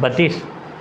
32،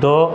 2